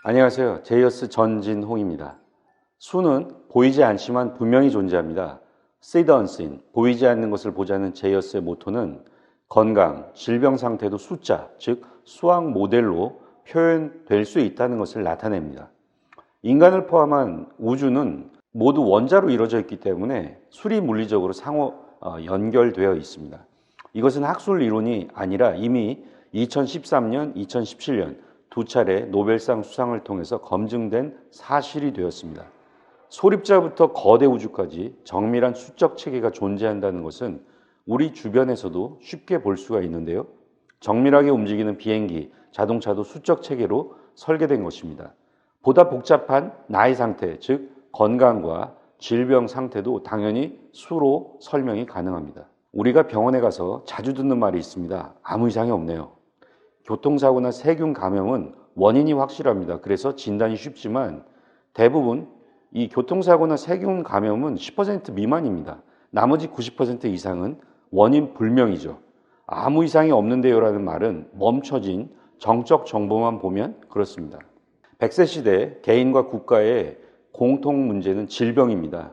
안녕하세요. 제이어스 전진홍입니다. 수는 보이지 않지만 분명히 존재합니다. See the unseen, 보이지 않는 것을 보자는 제이어스의 모토는 건강, 질병 상태도 숫자, 즉 수학 모델로 표현될 수 있다는 것을 나타냅니다. 인간을 포함한 우주는 모두 원자로 이루어져 있기 때문에 수리 물리적으로 상호 연결되어 있습니다. 이것은 학술 이론이 아니라 이미 2013년, 2017년 두 차례 노벨상 수상을 통해서 검증된 사실이 되었습니다. 소립자부터 거대 우주까지 정밀한 수적 체계가 존재한다는 것은 우리 주변에서도 쉽게 볼 수가 있는데요. 정밀하게 움직이는 비행기, 자동차도 수적 체계로 설계된 것입니다. 보다 복잡한 나의 상태, 즉 건강과 질병 상태도 당연히 수로 설명이 가능합니다. 우리가 병원에 가서 자주 듣는 말이 있습니다. 아무 이상이 없네요. 교통사고나 세균 감염은 원인이 확실합니다. 그래서 진단이 쉽지만 대부분 이 교통사고나 세균 감염은 10% 미만입니다. 나머지 90% 이상은 원인 불명이죠. 아무 이상이 없는데요라는 말은 멈춰진 정적 정보만 보면 그렇습니다. 100세 시대 개인과 국가의 공통 문제는 질병입니다.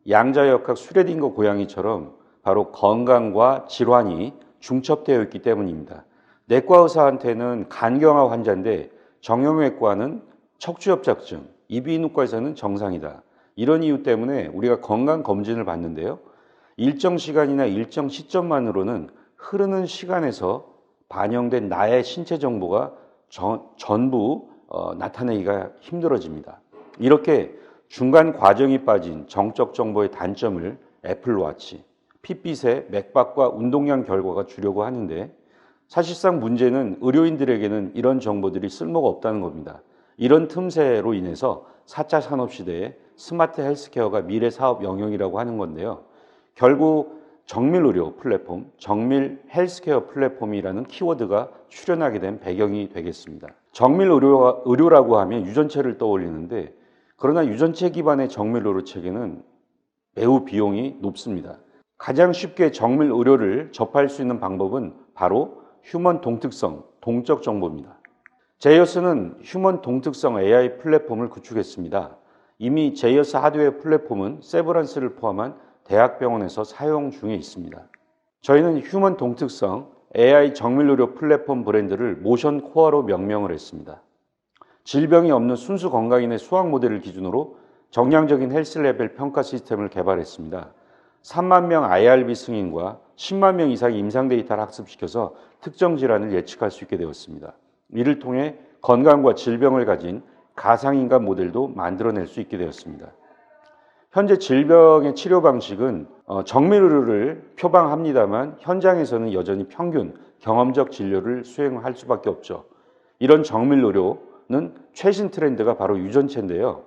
양자역학 슈레딩거 고양이처럼 바로 건강과 질환이 중첩되어 있기 때문입니다. 내과 의사한테는 간경화 환자인데 정형외과는 척추협착증, 이비인후과에서는 정상이다. 이런 이유 때문에 우리가 건강검진을 받는데요. 일정 시간이나 일정 시점만으로는 흐르는 시간에서 반영된 나의 신체 정보가 전부 나타내기가 힘들어집니다. 이렇게 중간 과정이 빠진 정적 정보의 단점을 애플워치, 핏빛의 맥박과 운동량 결과가 주려고 하는데 사실상 문제는 의료인들에게는 이런 정보들이 쓸모가 없다는 겁니다. 이런 틈새로 인해서 4차 산업시대에 스마트 헬스케어가 미래 사업 영역이라고 하는 건데요. 결국 정밀의료 플랫폼, 정밀 헬스케어 플랫폼이라는 키워드가 출현하게 된 배경이 되겠습니다. 정밀의료라고 하면 유전체를 떠올리는데 그러나 유전체 기반의 정밀의료 체계는 매우 비용이 높습니다. 가장 쉽게 정밀의료를 접할 수 있는 방법은 바로 휴먼 동특성, 동적 정보입니다. 제이어스는 휴먼 동특성 AI 플랫폼을 구축했습니다. 이미 제이어스 하드웨어 플랫폼은 세브란스를 포함한 대학병원에서 사용 중에 있습니다. 저희는 휴먼 동특성 AI 정밀의료 플랫폼 브랜드를 모션 코어로 명명을 했습니다. 질병이 없는 순수 건강인의 수학 모델을 기준으로 정량적인 헬스 레벨 평가 시스템을 개발했습니다. 3만 명 IRB 승인과 10만 명 이상의 임상 데이터를 학습시켜서 특정 질환을 예측할 수 있게 되었습니다. 이를 통해 건강과 질병을 가진 가상인간 모델도 만들어낼 수 있게 되었습니다. 현재 질병의 치료 방식은 정밀의료를 표방합니다만 현장에서는 여전히 평균 경험적 진료를 수행할 수밖에 없죠. 이런 정밀의료는 최신 트렌드가 바로 유전체인데요.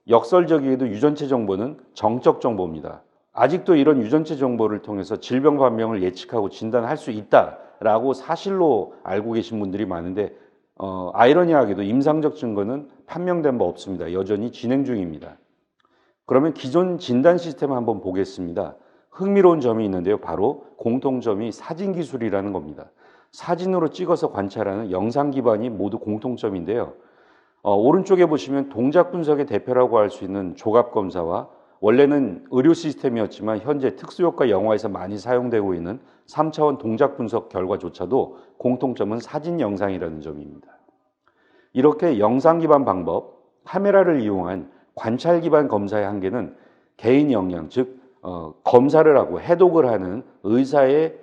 역설적이게도 유전체 정보는 정적 정보입니다. 아직도 이런 유전체 정보를 통해서 질병 반병을 예측하고 진단할 수 있다라고 사실로 알고 계신 분들이 많은데 아이러니하게도 임상적 증거는 판명된 바 없습니다. 여전히 진행 중입니다. 그러면 기존 진단 시스템을 한번 보겠습니다. 흥미로운 점이 있는데요. 바로 공통점이 사진 기술이라는 겁니다. 사진으로 찍어서 관찰하는 영상 기반이 모두 공통점인데요. 오른쪽에 보시면 동작 분석의 대표라고 할 수 있는 조갑 검사와 원래는 의료 시스템이었지만 현재 특수효과 영화에서 많이 사용되고 있는 3차원 동작 분석 결과조차도 공통점은 사진 영상이라는 점입니다. 이렇게 영상 기반 방법, 카메라를 이용한 관찰 기반 검사의 한계는 개인 역량, 즉 검사를 하고 해독을 하는 의사의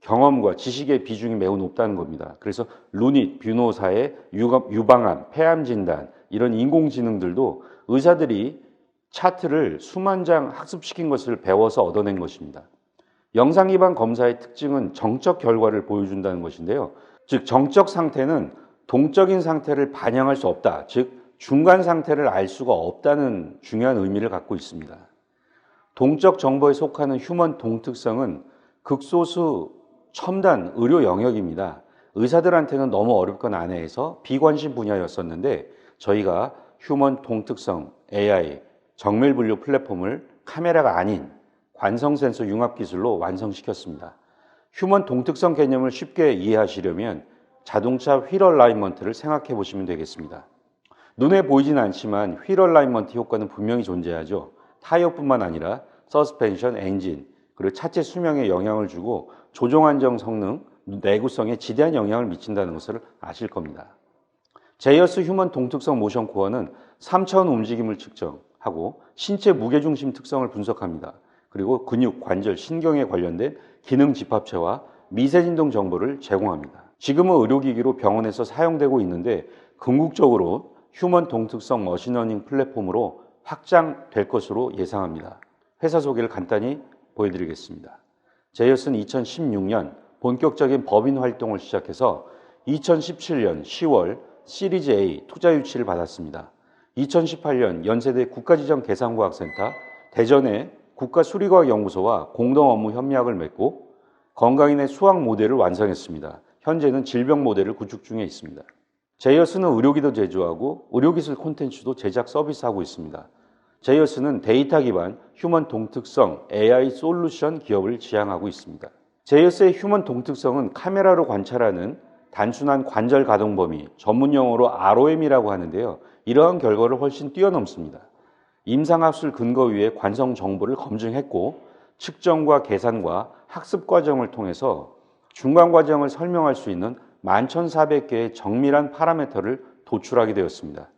경험과 지식의 비중이 매우 높다는 겁니다. 그래서 루닛, 뷰노사의 유방암, 폐암 진단 이런 인공지능들도 의사들이 차트를 수만 장 학습시킨 것을 배워서 얻어낸 것입니다. 영상 기반 검사의 특징은 정적 결과를 보여준다는 것인데요. 즉 정적 상태는 동적인 상태를 반영할 수 없다. 즉 중간 상태를 알 수가 없다는 중요한 의미를 갖고 있습니다. 동적 정보에 속하는 휴먼 동특성은 극소수 첨단 의료 영역입니다. 의사들한테는 너무 어렵건 안해해서 비관심 분야였었는데 저희가 휴먼 동특성 AI 정밀분류 플랫폼을 카메라가 아닌 관성 센서 융합 기술로 완성시켰습니다. 휴먼 동특성 개념을 쉽게 이해하시려면 자동차 휠 얼라이먼트를 생각해 보시면 되겠습니다. 눈에 보이진 않지만 휠 얼라이먼트 효과는 분명히 존재하죠. 타이어뿐만 아니라 서스펜션, 엔진, 그리고 차체 수명에 영향을 주고 조종 안정 성능, 내구성에 지대한 영향을 미친다는 것을 아실 겁니다. 제이어스 휴먼 동특성 모션 코어는 3차원 움직임을 측정하고 신체 무게중심 특성을 분석합니다. 그리고 근육, 관절, 신경에 관련된 기능 집합체와 미세진동 정보를 제공합니다. 지금은 의료기기로 병원에서 사용되고 있는데 궁극적으로 휴먼 동특성 머신러닝 플랫폼으로 확장될 것으로 예상합니다. 회사 소개를 간단히 보여드리겠습니다. 제이어스는 2016년 본격적인 법인 활동을 시작해서 2017년 10월 시리즈 A 투자 유치를 받았습니다. 2018년 연세대 국가지정계산과학센터, 대전의 국가수리과학연구소와 공동 업무 협약을 맺고 건강인의 수학 모델을 완성했습니다. 현재는 질병 모델을 구축 중에 있습니다. 제이어스는 의료기도 제조하고 의료기술 콘텐츠도 제작 서비스하고 있습니다. 제이어스는 데이터 기반 휴먼 동특성 AI 솔루션 기업을 지향하고 있습니다. 제이어스의 휴먼 동특성은 카메라로 관찰하는 단순한 관절 가동 범위, 전문 용어로 ROM이라고 하는데요. 이러한 결과를 훨씬 뛰어넘습니다. 임상학술 근거 위에 관성 정보를 검증했고 측정과 계산과 학습 과정을 통해서 중간 과정을 설명할 수 있는 11,400개의 정밀한 파라미터를 도출하게 되었습니다.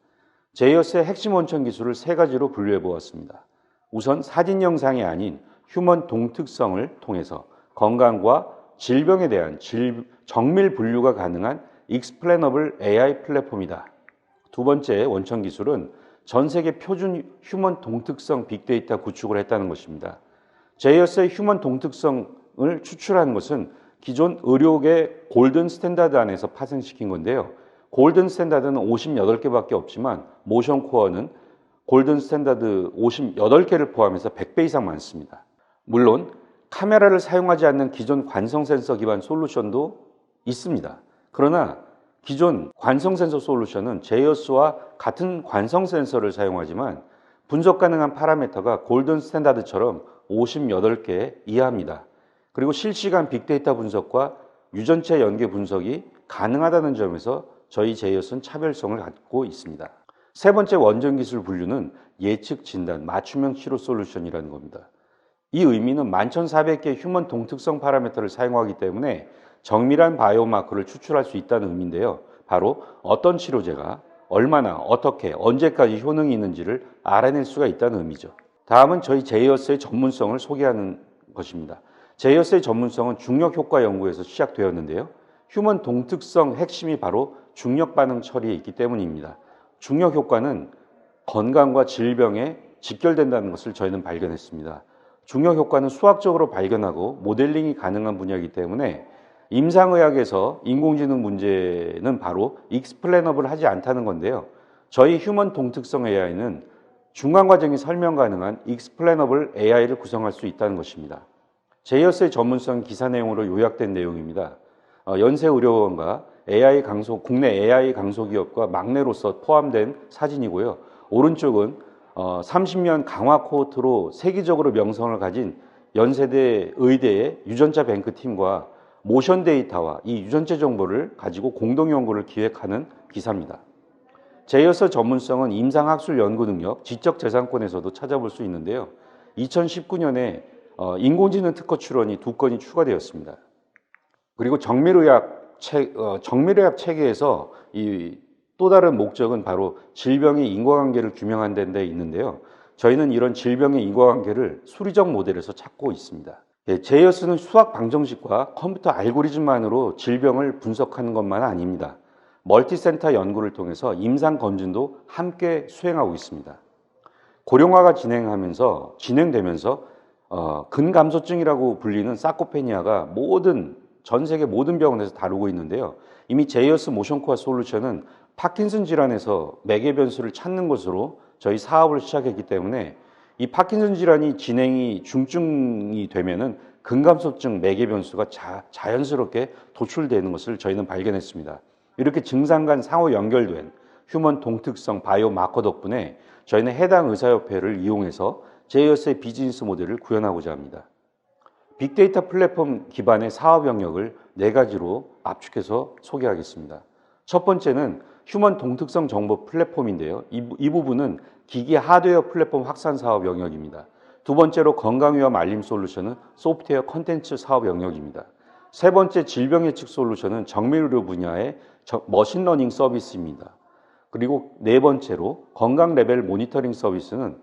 제이어스의 핵심 원천 기술을 세 가지로 분류해 보았습니다. 우선 사진 영상이 아닌 휴먼 동특성을 통해서 건강과 질병에 대한 정밀 분류가 가능한 익스플레너블 AI 플랫폼이다. 두 번째 원천 기술은 전 세계 표준 휴먼 동특성 빅데이터 구축을 했다는 것입니다. 제이어스의 휴먼 동특성을 추출한 것은 기존 의료계 골든 스탠다드 안에서 파생시킨 건데요. 골든 스탠다드는 58개밖에 없지만 모션 코어는 골든 스탠다드 58개를 포함해서 100배 이상 많습니다. 물론 카메라를 사용하지 않는 기존 관성 센서 기반 솔루션도 있습니다. 그러나 기존 관성 센서 솔루션은 제이어스와 같은 관성 센서를 사용하지만 분석 가능한 파라미터가 골든 스탠다드처럼 58개 이하입니다. 그리고 실시간 빅데이터 분석과 유전체 연계 분석이 가능하다는 점에서 저희 제이어스는 차별성을 갖고 있습니다. 세 번째 원전 기술 분류는 예측 진단, 맞춤형 치료 솔루션이라는 겁니다. 이 의미는 11,400개의 휴먼 동특성 파라미터를 사용하기 때문에 정밀한 바이오마커를 추출할 수 있다는 의미인데요. 바로 어떤 치료제가 얼마나, 어떻게, 언제까지 효능이 있는지를 알아낼 수가 있다는 의미죠. 다음은 저희 제이어스의 전문성을 소개하는 것입니다. 제이어스의 전문성은 중력 효과 연구에서 시작되었는데요. 휴먼 동특성 핵심이 바로 중력 반응 처리에 있기 때문입니다. 중력 효과는 건강과 질병에 직결된다는 것을 저희는 발견했습니다. 중력 효과는 수학적으로 발견하고 모델링이 가능한 분야이기 때문에 임상의학에서 인공지능 문제는 바로 익스플레너블 하지 않다는 건데요. 저희 휴먼 동특성 AI는 중간 과정이 설명 가능한 익스플레너블 AI를 구성할 수 있다는 것입니다. 제이어스의 전문성 기사 내용으로 요약된 내용입니다. 연세의료원과 국내 AI 강소기업과 막내로서 포함된 사진이고요. 오른쪽은 30년 강화 코호트로 세계적으로 명성을 가진 연세대 의대의 유전자 뱅크 팀과 모션 데이터와 이 유전체 정보를 가지고 공동 연구를 기획하는 기사입니다. 제이어스 전문성은 임상학술 연구 능력, 지적재산권에서도 찾아볼 수 있는데요. 2019년에 인공지능 특허 출원이 2건이 추가되었습니다. 그리고 정밀의학 체계에서 이 또 다른 목적은 바로 질병의 인과관계를 규명하는 데 있는데요. 저희는 이런 질병의 인과관계를 수리적 모델에서 찾고 있습니다. 제이어스는 수학 방정식과 컴퓨터 알고리즘만으로 질병을 분석하는 것만 아닙니다. 멀티센터 연구를 통해서 임상 검진도 함께 수행하고 있습니다. 고령화가 진행되면서 근감소증이라고 불리는 사코페니아가 전 세계 모든 병원에서 다루고 있는데요. 이미 제이어스 모션코어 솔루션은 파킨슨 질환에서 매개 변수를 찾는 것으로 저희 사업을 시작했기 때문에 이 파킨슨 질환이 진행이 중증이 되면은 근감소증 매개 변수가 자연스럽게 도출되는 것을 저희는 발견했습니다. 이렇게 증상 간 상호 연결된 휴먼 동특성 바이오마커 덕분에 저희는 해당 의사협회를 이용해서 제이어스의 비즈니스 모델을 구현하고자 합니다. 빅데이터 플랫폼 기반의 사업 영역을 4가지로 압축해서 소개하겠습니다. 첫 번째는 휴먼 동특성 정보 플랫폼인데요. 이 부분은 기기 하드웨어 플랫폼 확산 사업 영역입니다. 두 번째로 건강위험 알림 솔루션은 소프트웨어 컨텐츠 사업 영역입니다. 세 번째 질병 예측 솔루션은 정밀의료 분야의 머신러닝 서비스입니다. 그리고 네 번째로 건강 레벨 모니터링 서비스는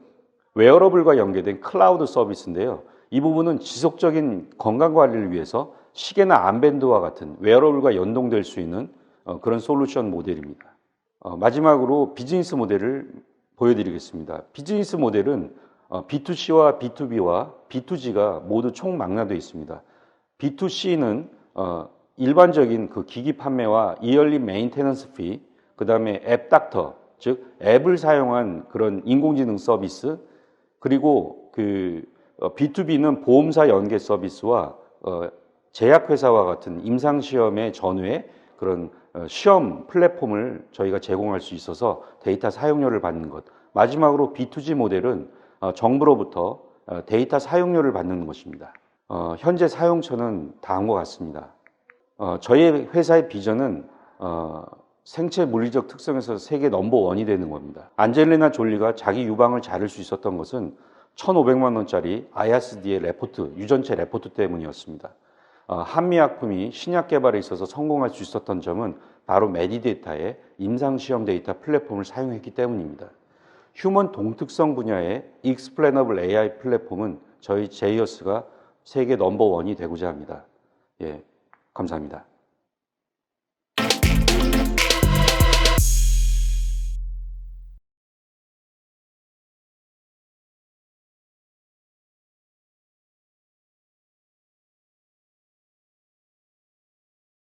웨어러블과 연계된 클라우드 서비스인데요. 이 부분은 지속적인 건강 관리를 위해서 시계나 암밴드와 같은 웨어러블과 연동될 수 있는 그런 솔루션 모델입니다. 마지막으로 비즈니스 모델을 보여드리겠습니다. 비즈니스 모델은 B2C와 B2B와 B2G가 모두 총망라되어 있습니다. B2C는 일반적인 그 기기 판매와 이얼리 메인테넌스 피, 그 다음에 앱 닥터, 즉 앱을 사용한 그런 인공지능 서비스, 그리고 그 B2B는 보험사 연계 서비스와 제약회사와 같은 임상시험의 전후에 그런 시험 플랫폼을 저희가 제공할 수 있어서 데이터 사용료를 받는 것. 마지막으로 B2G 모델은 정부로부터 데이터 사용료를 받는 것입니다. 현재 사용처는 다음과 같습니다. 저희 회사의 비전은 생체 물리적 특성에서 세계 넘버원이 되는 겁니다. 안젤리나 졸리가 자기 유방을 자를 수 있었던 것은 1,500만 원짜리 ISD의 레포트, 유전체 레포트 때문이었습니다. 한미약품이 신약 개발에 있어서 성공할 수 있었던 점은 바로 메디데이터의 임상시험 데이터 플랫폼을 사용했기 때문입니다. 휴먼 동특성 분야의 익스플레너블 AI 플랫폼은 저희 제이어스가 세계 넘버원이 되고자 합니다. 예, 감사합니다.